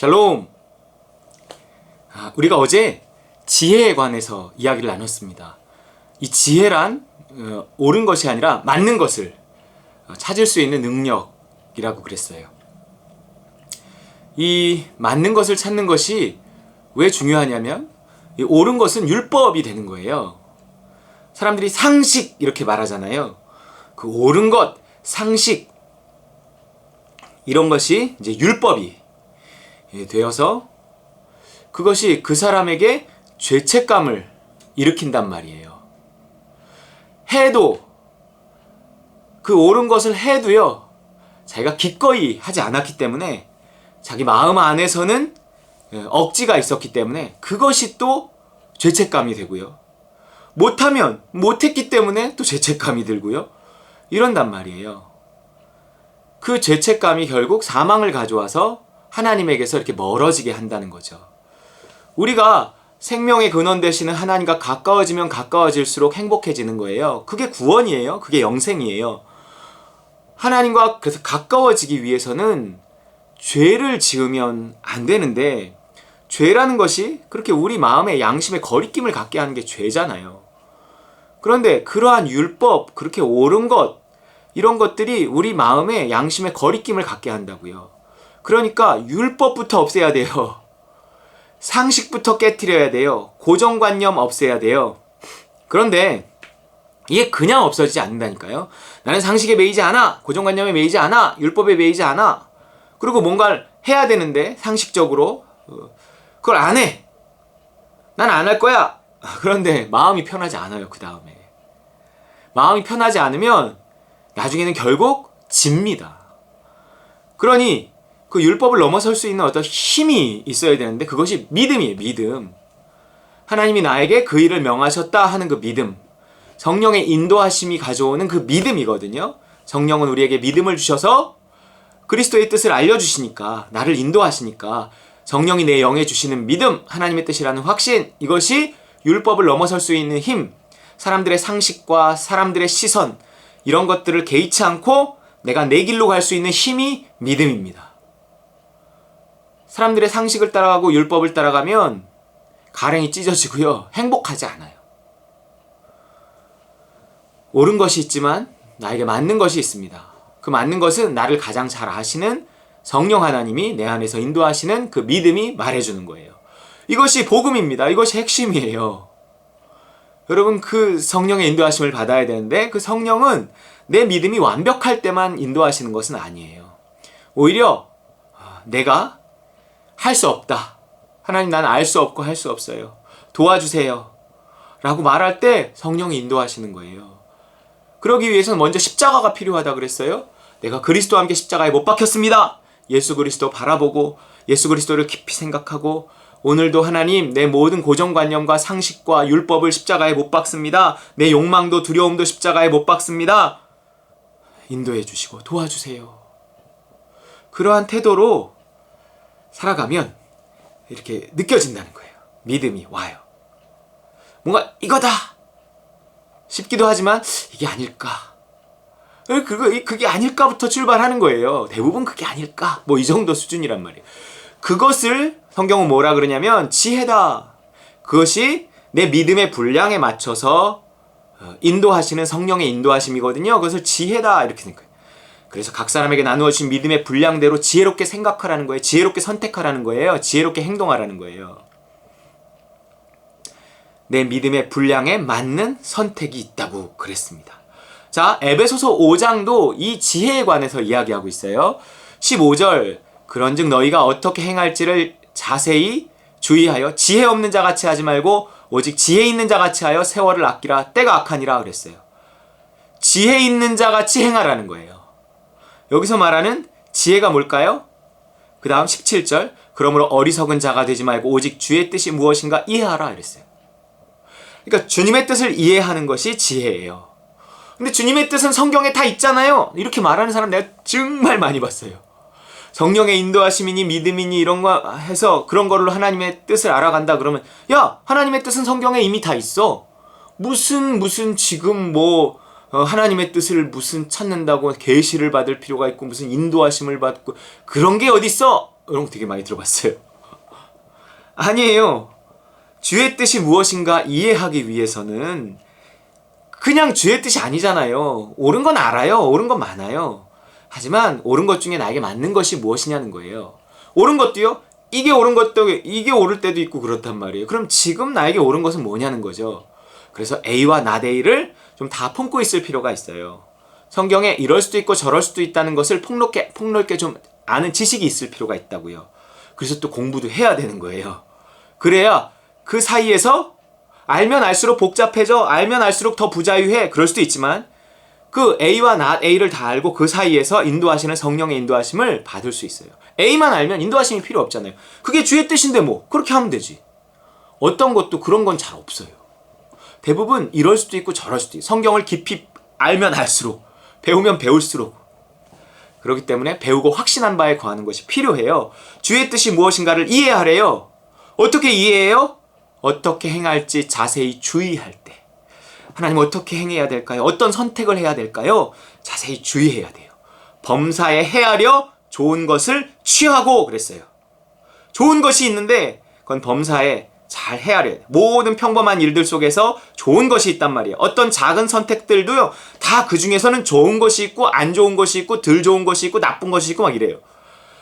샬롬! 우리가 어제 지혜에 관해서 이야기를 나눴습니다. 이 지혜란 옳은 것이 아니라 맞는 것을 찾을 수 있는 능력이라고 그랬어요. 이 맞는 것을 찾는 것이 왜 중요하냐면 이 옳은 것은 율법이 되는 거예요. 사람들이 상식 이렇게 말하잖아요. 그 옳은 것, 상식 이런 것이 이제 율법이 되어서 그것이 그 사람에게 죄책감을 일으킨단 말이에요. 해도 그 옳은 것을 해도요, 자기가 기꺼이 하지 않았기 때문에 자기 마음 안에서는 억지가 있었기 때문에 그것이 또 죄책감이 되고요. 못하면 못했기 때문에 또 죄책감이 들고요. 이런단 말이에요. 그 죄책감이 결국 사망을 가져와서 하나님에게서 이렇게 멀어지게 한다는 거죠. 우리가 생명의 근원 되시는 하나님과 가까워지면 가까워질수록 행복해지는 거예요. 그게 구원이에요. 그게 영생이에요. 하나님과 그래서 가까워지기 위해서는 죄를 지으면 안 되는데, 죄라는 것이 그렇게 우리 마음의 양심에 거리낌을 갖게 하는 게 죄잖아요. 그런데 그러한 율법, 그렇게 옳은 것, 이런 것들이 우리 마음에 양심에 거리낌을 갖게 한다고요. 그러니까 율법부터 없애야 돼요. 상식부터 깨트려야 돼요. 고정관념 없애야 돼요. 그런데 이게 그냥 없어지지 않는다니까요. 나는 상식에 매이지 않아. 고정관념에 매이지 않아. 율법에 매이지 않아. 그리고 뭔가를 해야 되는데 상식적으로 그걸 안 해. 난 안 할 거야. 그런데 마음이 편하지 않아요. 그 다음에 마음이 편하지 않으면 나중에는 결국 집니다. 그러니 그 율법을 넘어설 수 있는 어떤 힘이 있어야 되는데 그것이 믿음이에요. 믿음. 하나님이 나에게 그 일을 명하셨다 하는 그 믿음. 성령의 인도하심이 가져오는 그 믿음이거든요. 성령은 우리에게 믿음을 주셔서 그리스도의 뜻을 알려주시니까, 나를 인도하시니까 성령이 내 영에 주시는 믿음, 하나님의 뜻이라는 확신, 이것이 율법을 넘어설 수 있는 힘, 사람들의 상식과 사람들의 시선, 이런 것들을 개의치 않고 내가 내 길로 갈 수 있는 힘이 믿음입니다. 사람들의 상식을 따라가고 율법을 따라가면 가랭이 찢어지고요. 행복하지 않아요. 옳은 것이 있지만 나에게 맞는 것이 있습니다. 그 맞는 것은 나를 가장 잘 아시는 성령 하나님이 내 안에서 인도하시는 그 믿음이 말해주는 거예요. 이것이 복음입니다. 이것이 핵심이에요. 여러분, 그 성령의 인도하심을 받아야 되는데 그 성령은 내 믿음이 완벽할 때만 인도하시는 것은 아니에요. 오히려 내가 할 수 없다. 하나님, 나는 알 수 없고 할 수 없어요. 도와주세요. 라고 말할 때 성령이 인도하시는 거예요. 그러기 위해서는 먼저 십자가가 필요하다 그랬어요. 내가 그리스도와 함께 십자가에 못 박혔습니다. 예수 그리스도 바라보고 예수 그리스도를 깊이 생각하고 오늘도 하나님, 내 모든 고정관념과 상식과 율법을 십자가에 못 박습니다. 내 욕망도 두려움도 십자가에 못 박습니다. 인도해 주시고 도와주세요. 그러한 태도로 살아가면 이렇게 느껴진다는 거예요. 믿음이 와요. 뭔가 이거다 싶기도 하지만 이게 아닐까. 그게 아닐까부터 출발하는 거예요. 대부분 그게 아닐까. 뭐 이 정도 수준이란 말이에요. 그것을 성경은 뭐라 그러냐면 지혜다. 그것이 내 믿음의 분량에 맞춰서 인도하시는 성령의 인도하심이거든요. 그것을 지혜다 이렇게 생각해요. 그래서 각 사람에게 나누어 주신 믿음의 분량대로 지혜롭게 생각하라는 거예요. 지혜롭게 선택하라는 거예요. 지혜롭게 행동하라는 거예요. 내 믿음의 분량에 맞는 선택이 있다고 그랬습니다. 자, 에베소서 5장도 이 지혜에 관해서 이야기하고 있어요. 15절, 그런즉 너희가 어떻게 행할지를 자세히 주의하여 지혜 없는 자같이 하지 말고 오직 지혜 있는 자같이 하여 세월을 아끼라. 때가 악하니라 그랬어요. 지혜 있는 자같이 행하라는 거예요. 여기서 말하는 지혜가 뭘까요? 그 다음 17절, 그러므로 어리석은 자가 되지 말고 오직 주의 뜻이 무엇인가 이해하라 이랬어요. 그러니까 주님의 뜻을 이해하는 것이 지혜예요. 근데 주님의 뜻은 성경에 다 있잖아요. 이렇게 말하는 사람 내가 정말 많이 봤어요. 성령의 인도하심이니 믿음이니 이런 거 해서 그런 걸로 하나님의 뜻을 알아간다 그러면, 야, 하나님의 뜻은 성경에 이미 다 있어. 무슨 지금 뭐 하나님의 뜻을 무슨 찾는다고 계시를 받을 필요가 있고 무슨 인도하심을 받고 그런 게 어딨어? 이런 거 되게 많이 들어봤어요. 아니에요. 주의 뜻이 무엇인가 이해하기 위해서는 그냥 주의 뜻이 아니잖아요. 옳은 건 알아요. 옳은 건 많아요. 하지만 옳은 것 중에 나에게 맞는 것이 무엇이냐는 거예요. 옳은 것도요. 이게 옳은 것도 이게 옳을 때도 있고 그렇단 말이에요. 그럼 지금 나에게 옳은 것은 뭐냐는 거죠. 그래서 A와 not A를 좀 다 품고 있을 필요가 있어요. 성경에 이럴 수도 있고 저럴 수도 있다는 것을 폭넓게 좀 아는 지식이 있을 필요가 있다고요. 그래서 또 공부도 해야 되는 거예요. 그래야 그 사이에서 알면 알수록 복잡해져, 알면 알수록 더 부자유해. 그럴 수도 있지만 그 A와 not A를 다 알고 그 사이에서 인도하시는 성령의 인도하심을 받을 수 있어요. A만 알면 인도하심이 필요 없잖아요. 그게 주의 뜻인데 뭐 그렇게 하면 되지. 어떤 것도 그런 건 잘 없어요. 대부분 이럴 수도 있고 저럴 수도 있고 성경을 깊이 알면 알수록 배우면 배울수록 그렇기 때문에 배우고 확신한 바에 거하는 것이 필요해요. 주의 뜻이 무엇인가를 이해하래요. 어떻게 이해해요? 어떻게 행할지 자세히 주의할 때. 하나님 어떻게 행해야 될까요? 어떤 선택을 해야 될까요? 자세히 주의해야 돼요. 범사에 헤아려 좋은 것을 취하고 그랬어요. 좋은 것이 있는데 그건 범사에 잘 헤아려야 돼요. 모든 평범한 일들 속에서 좋은 것이 있단 말이에요. 어떤 작은 선택들도요. 다 그 중에서는 좋은 것이 있고 안 좋은 것이 있고 덜 좋은 것이 있고 나쁜 것이 있고 막 이래요.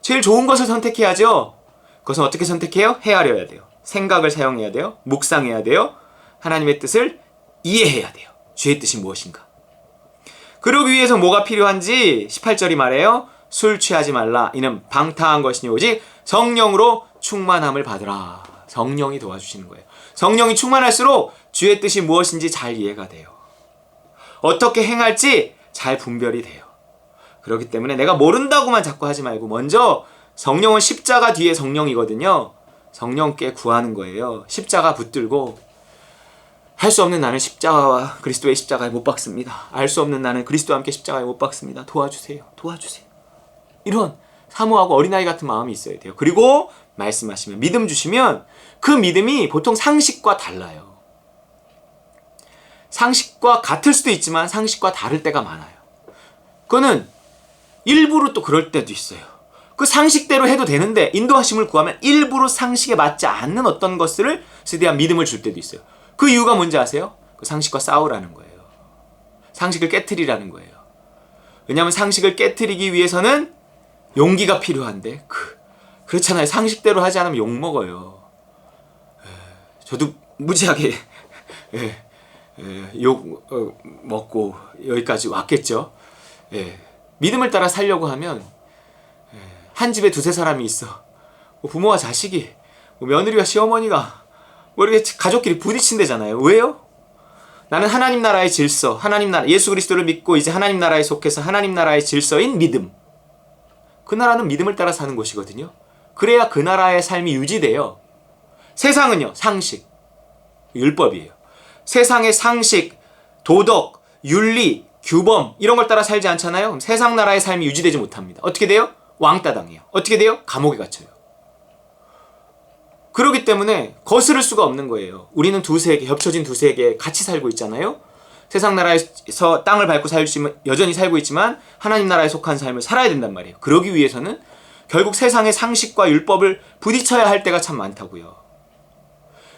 제일 좋은 것을 선택해야죠. 그것은 어떻게 선택해요? 헤아려야 돼요. 생각을 사용해야 돼요. 묵상해야 돼요. 하나님의 뜻을 이해해야 돼요. 주의 뜻이 무엇인가. 그러기 위해서 뭐가 필요한지 18절이 말해요. 술 취하지 말라. 이는 방탕한 것이니 오직 성령으로 충만함을 받으라. 성령이 도와주시는 거예요. 성령이 충만할수록 주의 뜻이 무엇인지 잘 이해가 돼요. 어떻게 행할지 잘 분별이 돼요. 그렇기 때문에 내가 모른다고만 자꾸 하지 말고 먼저 성령은 십자가 뒤에 성령이거든요. 성령께 구하는 거예요. 십자가 붙들고 할 수 없는 나는 십자가와 그리스도의 십자가에 못 박습니다. 알 수 없는 나는 그리스도와 함께 십자가에 못 박습니다. 도와주세요. 도와주세요. 이런 사모하고 어린아이 같은 마음이 있어야 돼요. 그리고 말씀하시면 믿음 주시면 그 믿음이 보통 상식과 달라요. 상식과 같을 수도 있지만 상식과 다를 때가 많아요. 그거는 일부러 또 그럴 때도 있어요. 그 상식대로 해도 되는데 인도하심을 구하면 일부러 상식에 맞지 않는 어떤 것에 대한 믿음을 줄 때도 있어요. 그 이유가 뭔지 아세요? 그 상식과 싸우라는 거예요. 상식을 깨트리라는 거예요. 왜냐하면 상식을 깨트리기 위해서는 용기가 필요한데 그렇잖아요. 상식대로 하지 않으면 욕먹어요. 저도 무지하게 욕 먹고 여기까지 왔겠죠. 믿음을 따라 살려고 하면 한 집에 두세 사람이 있어. 부모와 자식이, 며느리와 시어머니가 이렇게 가족끼리 부딪힌대잖아요. 왜요? 나는 하나님 나라의 질서, 하나님 나라, 예수 그리스도를 믿고 이제 하나님 나라에 속해서 하나님 나라의 질서인 믿음. 그 나라는 믿음을 따라 사는 곳이거든요. 그래야 그 나라의 삶이 유지돼요. 세상은요, 상식, 율법이에요. 세상의 상식, 도덕, 윤리, 규범 이런 걸 따라 살지 않잖아요. 그럼 세상 나라의 삶이 유지되지 못합니다. 어떻게 돼요? 왕따 당해요. 어떻게 돼요? 감옥에 갇혀요. 그렇기 때문에 거스를 수가 없는 거예요. 우리는 겹쳐진 두 세계 같이 살고 있잖아요. 세상 나라에서 땅을 밟고 여전히 살고 있지만 하나님 나라에 속한 삶을 살아야 된단 말이에요. 그러기 위해서는 결국 세상의 상식과 율법을 부딪혀야 할 때가 참 많다고요.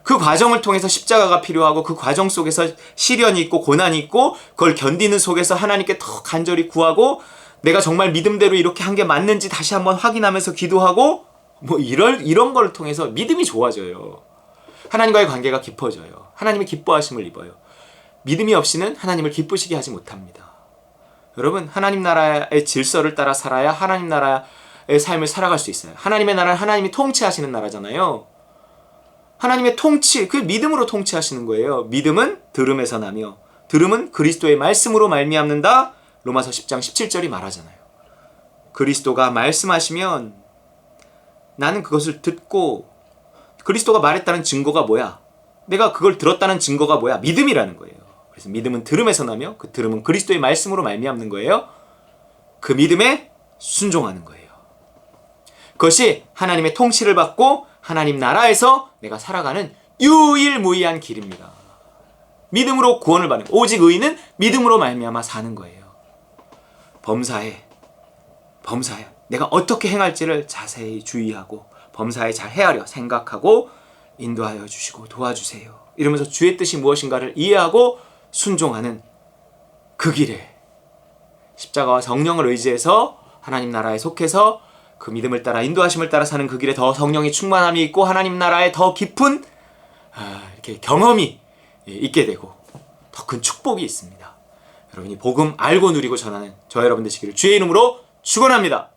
그 과정을 통해서 십자가가 필요하고 그 과정 속에서 시련이 있고 고난이 있고 그걸 견디는 속에서 하나님께 더 간절히 구하고 내가 정말 믿음대로 이렇게 한 게 맞는지 다시 한번 확인하면서 기도하고 이런 걸 통해서 믿음이 좋아져요. 하나님과의 관계가 깊어져요. 하나님의 기뻐하심을 입어요. 믿음이 없이는 하나님을 기쁘시게 하지 못합니다. 여러분, 하나님 나라의 질서를 따라 살아야 하나님 나라의 삶을 살아갈 수 있어요. 하나님의 나라는 하나님이 통치하시는 나라잖아요. 하나님의 통치, 그 믿음으로 통치하시는 거예요. 믿음은 들음에서 나며 들음은 그리스도의 말씀으로 말미암는다. 로마서 10장 17절이 말하잖아요. 그리스도가 말씀하시면 나는 그것을 듣고 그리스도가 말했다는 증거가 뭐야? 내가 그걸 들었다는 증거가 뭐야? 믿음이라는 거예요. 그래서 믿음은 들음에서 나며 그 들음은 그리스도의 말씀으로 말미암는 거예요. 그 믿음에 순종하는 거예요. 그것이 하나님의 통치를 받고 하나님 나라에서 내가 살아가는 유일무이한 길입니다. 믿음으로 구원을 받는 오직 의인은 믿음으로 말미암아 사는 거예요. 범사에 내가 어떻게 행할지를 자세히 주의하고 범사에 잘 헤아려 생각하고 인도하여 주시고 도와주세요. 이러면서 주의 뜻이 무엇인가를 이해하고 순종하는 그 길에 십자가와 성령을 의지해서 하나님 나라에 속해서 그 믿음을 따라 인도하심을 따라 사는 그 길에 더 성령의 충만함이 있고 하나님 나라의 더 깊은 이렇게 경험이 있게 되고 더 큰 축복이 있습니다. 여러분이 복음 알고 누리고 전하는 저 여러분 되시기를 주의 이름으로 축원합니다.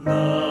나